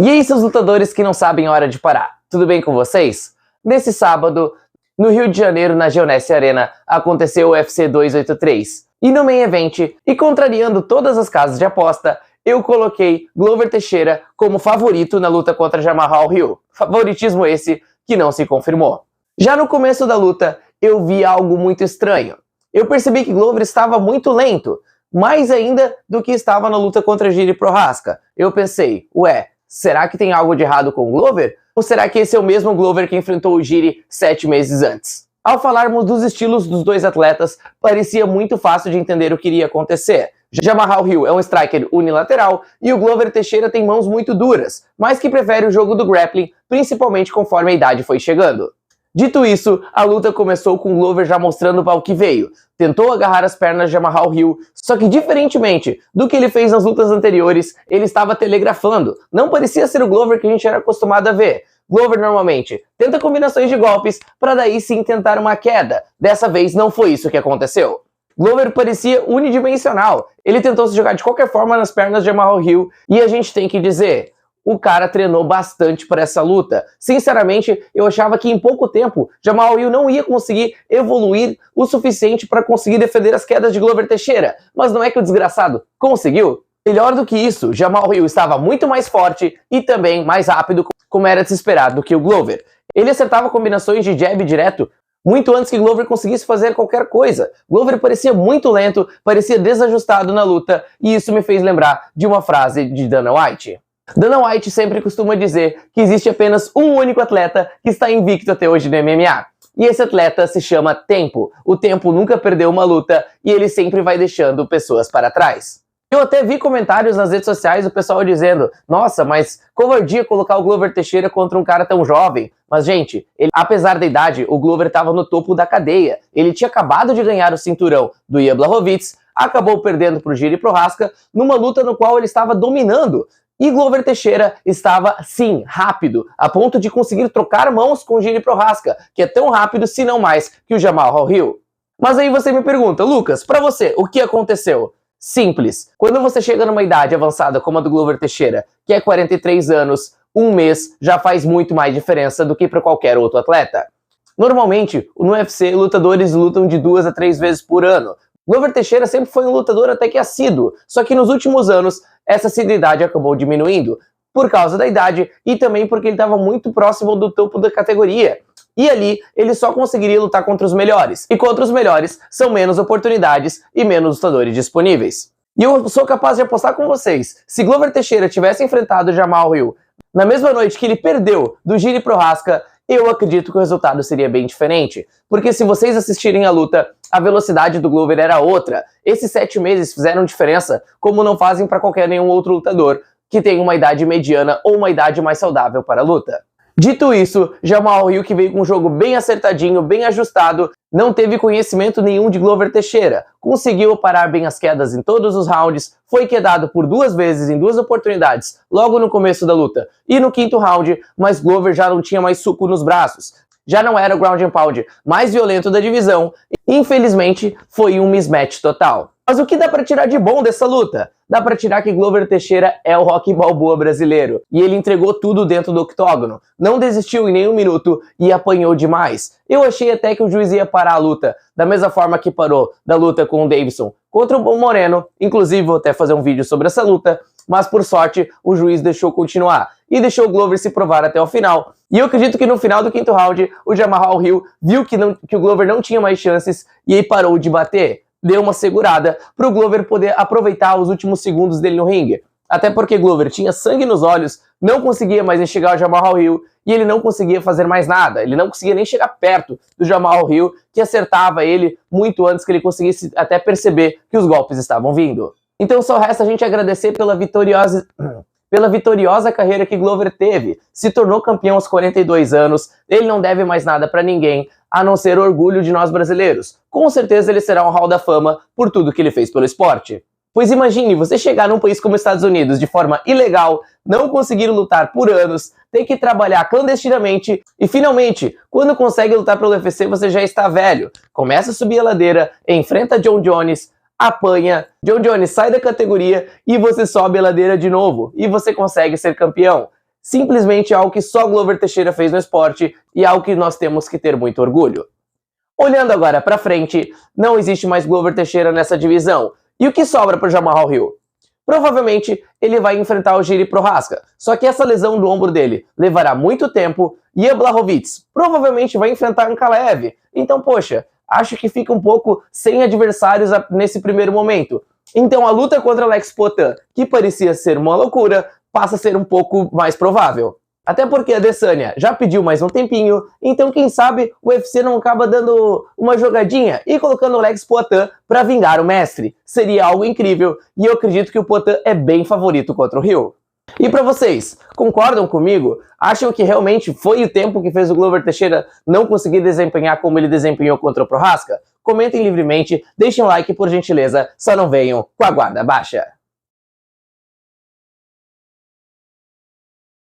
E aí, seus lutadores que não sabem a hora de parar, tudo bem com vocês? Nesse sábado, no Rio de Janeiro, na Geonesse Arena, aconteceu o UFC 283. E no Main Event, e contrariando todas as casas de aposta, eu coloquei Glover Teixeira como favorito na luta contra Jamahal Hill. Favoritismo esse que não se confirmou. Já no começo da luta, eu vi algo muito estranho. Eu percebi que Glover estava muito lento, mais ainda do que estava na luta contra Jiri Prochazka. Eu pensei, ué, será que tem algo de errado com o Glover? Ou será que esse é o mesmo Glover que enfrentou o Jiri 7 meses antes? Ao falarmos dos estilos dos dois atletas, parecia muito fácil de entender o que iria acontecer. Jamahal Hill é um striker unilateral e o Glover Teixeira tem mãos muito duras, mas que prefere o jogo do grappling, principalmente conforme a idade foi chegando. Dito isso, a luta começou com o Glover já mostrando para o que veio. Tentou agarrar as pernas de Jamahal Hill, só que diferentemente do que ele fez nas lutas anteriores, ele estava telegrafando. Não parecia ser o Glover que a gente era acostumado a ver. Glover normalmente tenta combinações de golpes para daí sim tentar uma queda. Dessa vez não foi isso que aconteceu. Glover parecia unidimensional. Ele tentou se jogar de qualquer forma nas pernas de Jamahal Hill e a gente tem que dizer, o cara treinou bastante para essa luta. Sinceramente, eu achava que em pouco tempo, Jamahal Hill não ia conseguir evoluir o suficiente para conseguir defender as quedas de Glover Teixeira. Mas não é que o desgraçado conseguiu? Melhor do que isso, Jamahal Hill estava muito mais forte e também mais rápido, como era de se esperar, do que o Glover. Ele acertava combinações de jab direto muito antes que Glover conseguisse fazer qualquer coisa. Glover parecia muito lento, parecia desajustado na luta, e isso me fez lembrar de uma frase de Dana White. Dana White sempre costuma dizer que existe apenas um único atleta que está invicto até hoje no MMA. E esse atleta se chama Tempo. O Tempo nunca perdeu uma luta e ele sempre vai deixando pessoas para trás. Eu até vi comentários nas redes sociais do pessoal dizendo, nossa, mas covardia colocar o Glover Teixeira contra um cara tão jovem. Mas, gente, apesar da idade, o Glover estava no topo da cadeia. Ele tinha acabado de ganhar o cinturão do Ian Blachowicz, acabou perdendo para o Jiri Prochazka numa luta no qual ele estava dominando. E Glover Teixeira estava, sim, rápido, a ponto de conseguir trocar mãos com o Jiri Prochazka, que é tão rápido, se não mais, que o Jamahal Hill. Mas aí você me pergunta, Lucas, pra você, o que aconteceu? Simples. Quando você chega numa idade avançada como a do Glover Teixeira, que é 43 anos, um mês já faz muito mais diferença do que para qualquer outro atleta. Normalmente, no UFC, lutadores lutam de 2 a 3 vezes por ano. Glover Teixeira sempre foi um lutador até que assíduo, só que nos últimos anos, essa assiduidade acabou diminuindo, por causa da idade e também porque ele estava muito próximo do topo da categoria. E ali, ele só conseguiria lutar contra os melhores. E contra os melhores, são menos oportunidades e menos lutadores disponíveis. E eu sou capaz de apostar com vocês, se Glover Teixeira tivesse enfrentado o Jamahal Hill na mesma noite que ele perdeu do Jiri Prochazka, eu acredito que o resultado seria bem diferente. Porque se vocês assistirem a luta, a velocidade do Glover era outra. Esses 7 meses fizeram diferença, como não fazem para qualquer nenhum outro lutador que tem uma idade mediana ou uma idade mais saudável para a luta. Dito isso, Jamahal Hill, que veio com um jogo bem acertadinho, bem ajustado, não teve conhecimento nenhum de Glover Teixeira. Conseguiu parar bem as quedas em todos os rounds, foi quedado por 2 vezes em 2 oportunidades, logo no começo da luta e no 5º round, mas Glover já não tinha mais suco nos braços. Já não era o ground and pound mais violento da divisão. Infelizmente, foi um mismatch total. Mas o que dá pra tirar de bom dessa luta? Dá pra tirar que Glover Teixeira é o Rocky Balboa brasileiro. E ele entregou tudo dentro do octógono. Não desistiu em nenhum minuto e apanhou demais. Eu achei até que o juiz ia parar a luta, da mesma forma que parou da luta com o Davidson contra o Moreno. Inclusive, vou até fazer um vídeo sobre essa luta. Mas, por sorte, o juiz deixou continuar. E deixou o Glover se provar até o final. E eu acredito que no final do 5º round, o Jamahal Hill viu que o Glover não tinha mais chances e aí parou de bater. Deu uma segurada para o Glover poder aproveitar os últimos segundos dele no ringue. Até porque Glover tinha sangue nos olhos, não conseguia mais enxergar o Jamahal Hill e ele não conseguia fazer mais nada. Ele não conseguia nem chegar perto do Jamahal Hill, que acertava ele muito antes que ele conseguisse até perceber que os golpes estavam vindo. Então só resta a gente agradecer pela vitoriosa carreira que Glover teve. Se tornou campeão aos 42 anos, ele não deve mais nada para ninguém, a não ser orgulho de nós brasileiros. Com certeza ele será um Hall da Fama por tudo que ele fez pelo esporte. Pois imagine você chegar num país como os Estados Unidos de forma ilegal, não conseguir lutar por anos, ter que trabalhar clandestinamente e finalmente, quando consegue lutar pelo UFC, você já está velho. Começa a subir a ladeira, enfrenta John Jones, apanha, John Jones sai da categoria e você sobe a ladeira de novo e você consegue ser campeão. Simplesmente algo que só Glover Teixeira fez no esporte e algo que nós temos que ter muito orgulho. Olhando agora pra frente, não existe mais Glover Teixeira nessa divisão. E o que sobra pro Jamahal Hill? Provavelmente ele vai enfrentar o Jiri Prochazka, só que essa lesão do ombro dele levará muito tempo e o Blachowicz provavelmente vai enfrentar Ankalaev. Então, poxa, acho que fica um pouco sem adversários nesse primeiro momento. Então a luta contra Alex Poatan, que parecia ser uma loucura, passa a ser um pouco mais provável. Até porque a Adesanya já pediu mais um tempinho, então quem sabe o UFC não acaba dando uma jogadinha e colocando o Alex Poatan para vingar o mestre. Seria algo incrível e eu acredito que o Poatan é bem favorito contra o Hill. E para vocês, concordam comigo? Acham que realmente foi o tempo que fez o Glover Teixeira não conseguir desempenhar como ele desempenhou contra o Prochazka? Comentem livremente, deixem um like por gentileza, só não venham com a guarda baixa.